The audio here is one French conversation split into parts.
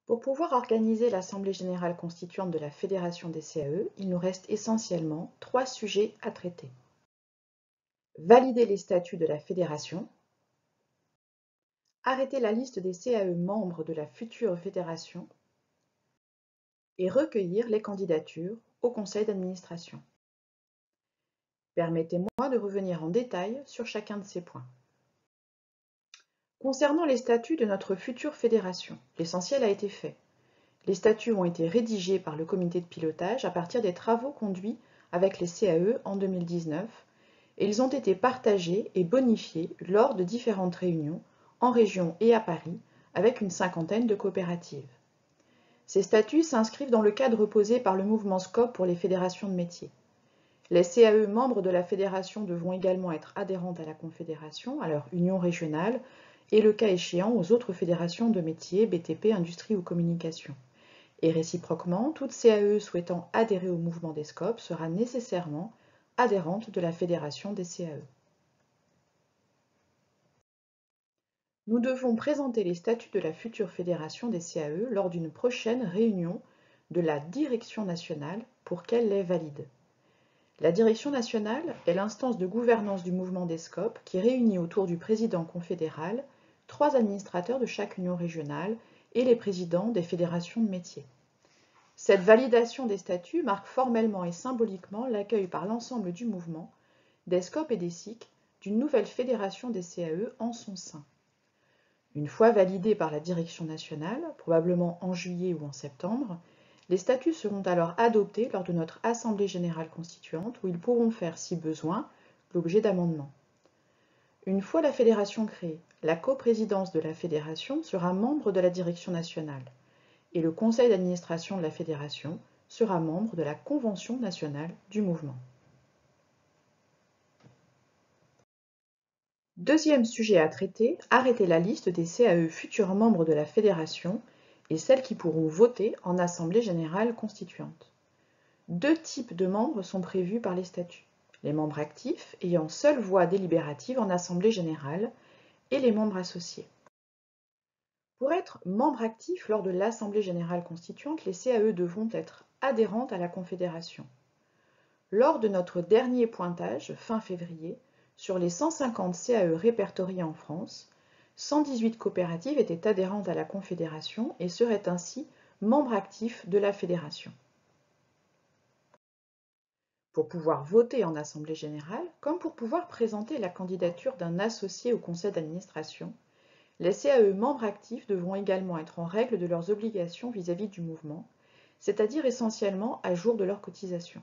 Pour pouvoir organiser l'Assemblée générale constituante de la Fédération des CAE, il nous reste essentiellement 3 sujets à traiter. Valider les statuts de la Fédération, arrêter la liste des CAE membres de la future fédération et recueillir les candidatures au conseil d'administration. Permettez-moi de revenir en détail sur chacun de ces points. Concernant les statuts de notre future fédération, l'essentiel a été fait. Les statuts ont été rédigés par le comité de pilotage à partir des travaux conduits avec les CAE en 2019 et ils ont été partagés et bonifiés lors de différentes réunions en région et à Paris avec une cinquantaine de coopératives. Ces statuts s'inscrivent dans le cadre posé par le mouvement SCOP pour les fédérations de métiers. Les CAE membres de la fédération devront également être adhérentes à la confédération, à leur union régionale et le cas échéant aux autres fédérations de métiers, BTP, industrie ou communication. Et réciproquement, toute CAE souhaitant adhérer au mouvement des SCOP sera nécessairement adhérente de la Fédération des CAE. Nous devons présenter les statuts de la future Fédération des CAE lors d'une prochaine réunion de la Direction nationale pour qu'elle les valide. La Direction nationale est l'instance de gouvernance du mouvement des SCOP qui réunit autour du président confédéral 3 administrateurs de chaque union régionale et les présidents des fédérations de métiers. Cette validation des statuts marque formellement et symboliquement l'accueil par l'ensemble du mouvement, des SCOP et des SIC, d'une nouvelle fédération des CAE en son sein. Une fois validés par la direction nationale, probablement en juillet ou en septembre, les statuts seront alors adoptés lors de notre Assemblée générale constituante où ils pourront faire, si besoin, l'objet d'amendements. Une fois la fédération créée, la coprésidence de la fédération sera membre de la direction nationale et le conseil d'administration de la fédération sera membre de la convention nationale du mouvement. Deuxième sujet à traiter, arrêter la liste des CAE futurs membres de la fédération et celles qui pourront voter en assemblée générale constituante. 2 types de membres sont prévus par les statuts. Les membres actifs ayant seule voix délibérative en assemblée générale et les membres associés. Pour être membre actif lors de l'Assemblée générale constituante, les CAE devront être adhérentes à la Confédération. Lors de notre dernier pointage, fin février, sur les 150 CAE répertoriés en France, 118 coopératives étaient adhérentes à la Confédération et seraient ainsi membres actifs de la Fédération. Pour pouvoir voter en Assemblée générale, comme pour pouvoir présenter la candidature d'un associé au conseil d'administration, les CAE membres actifs devront également être en règle de leurs obligations vis-à-vis du mouvement, c'est-à-dire essentiellement à jour de leurs cotisations.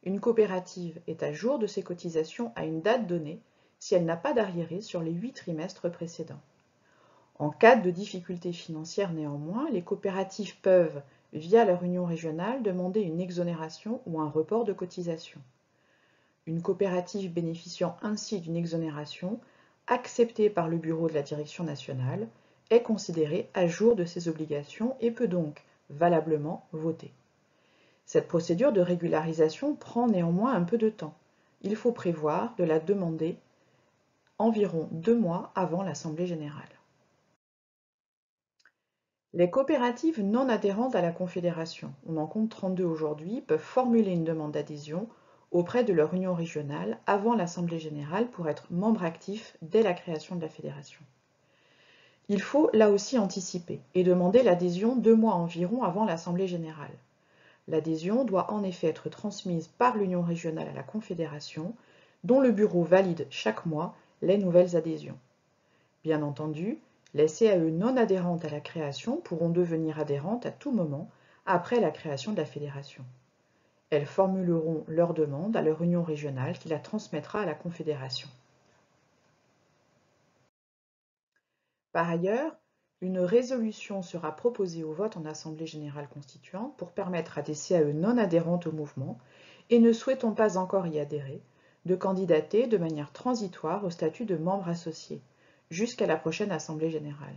Une coopérative est à jour de ses cotisations à une date donnée si elle n'a pas d'arriérés sur les 8 trimestres précédents. En cas de difficultés financières néanmoins, les coopératives peuvent, via leur union régionale, demander une exonération ou un report de cotisation. Une coopérative bénéficiant ainsi d'une exonération acceptée par le bureau de la direction nationale est considérée à jour de ses obligations et peut donc valablement voter. Cette procédure de régularisation prend néanmoins un peu de temps. Il faut prévoir de la demander environ 2 mois avant l'Assemblée générale. Les coopératives non adhérentes à la Confédération, on en compte 32 aujourd'hui, peuvent formuler une demande d'adhésion auprès de leur union régionale avant l'Assemblée générale pour être membre actif dès la création de la fédération. Il faut là aussi anticiper et demander l'adhésion 2 mois environ avant l'Assemblée générale. L'adhésion doit en effet être transmise par l'union régionale à la Confédération, dont le bureau valide chaque mois les nouvelles adhésions. Bien entendu, les CAE non adhérentes à la création pourront devenir adhérentes à tout moment après la création de la fédération. Elles formuleront leur demande à leur union régionale qui la transmettra à la Confédération. Par ailleurs, une résolution sera proposée au vote en Assemblée générale constituante pour permettre à des CAE non adhérentes au mouvement et ne souhaitant pas encore y adhérer de candidater de manière transitoire au statut de membre associé jusqu'à la prochaine Assemblée générale.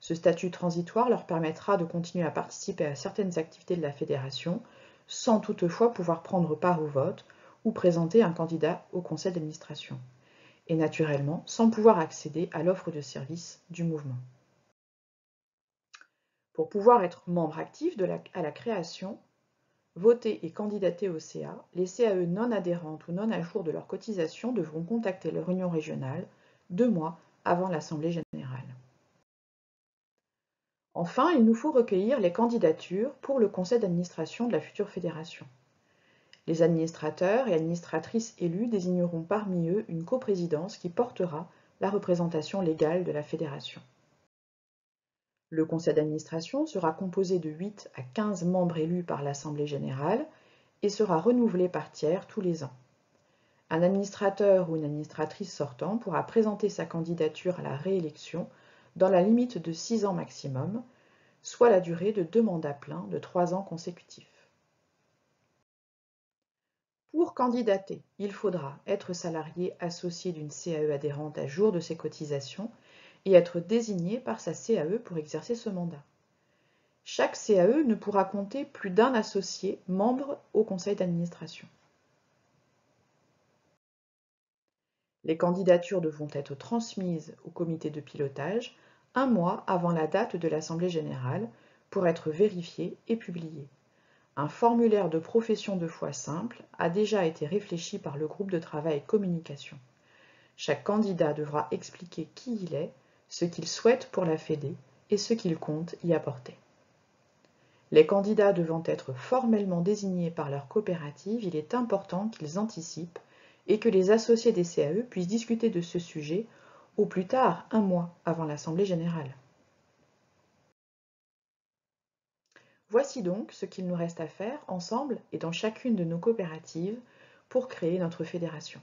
Ce statut transitoire leur permettra de continuer à participer à certaines activités de la fédération sans toutefois pouvoir prendre part au vote ou présenter un candidat au conseil d'administration et naturellement sans pouvoir accéder à l'offre de services du mouvement. Pour pouvoir être membre actif à la création, voter et candidater au CA, les CAE non adhérentes ou non à jour de leur cotisation devront contacter leur union régionale 2 mois avant l'Assemblée générale. Enfin, il nous faut recueillir les candidatures pour le conseil d'administration de la future fédération. Les administrateurs et administratrices élus désigneront parmi eux une coprésidence qui portera la représentation légale de la fédération. Le conseil d'administration sera composé de 8 à 15 membres élus par l'Assemblée générale et sera renouvelé par tiers tous les ans. Un administrateur ou une administratrice sortant pourra présenter sa candidature à la réélection dans la limite de 6 ans maximum, soit la durée de 2 mandats pleins de 3 ans consécutifs. Pour candidater, il faudra être salarié associé d'une CAE adhérente à jour de ses cotisations et être désigné par sa CAE pour exercer ce mandat. Chaque CAE ne pourra compter plus d'un associé membre au conseil d'administration. Les candidatures devront être transmises au comité de pilotage 1 mois avant la date de l'Assemblée générale pour être vérifiées et publiées. Un formulaire de profession de foi simple a déjà été réfléchi par le groupe de travail communication. Chaque candidat devra expliquer qui il est, ce qu'il souhaite pour la Fédé et ce qu'il compte y apporter. Les candidats devant être formellement désignés par leur coopérative, il est important qu'ils anticipent et que les associés des CAE puissent discuter de ce sujet au plus tard 1 mois avant l'Assemblée générale. Voici donc ce qu'il nous reste à faire ensemble et dans chacune de nos coopératives pour créer notre fédération.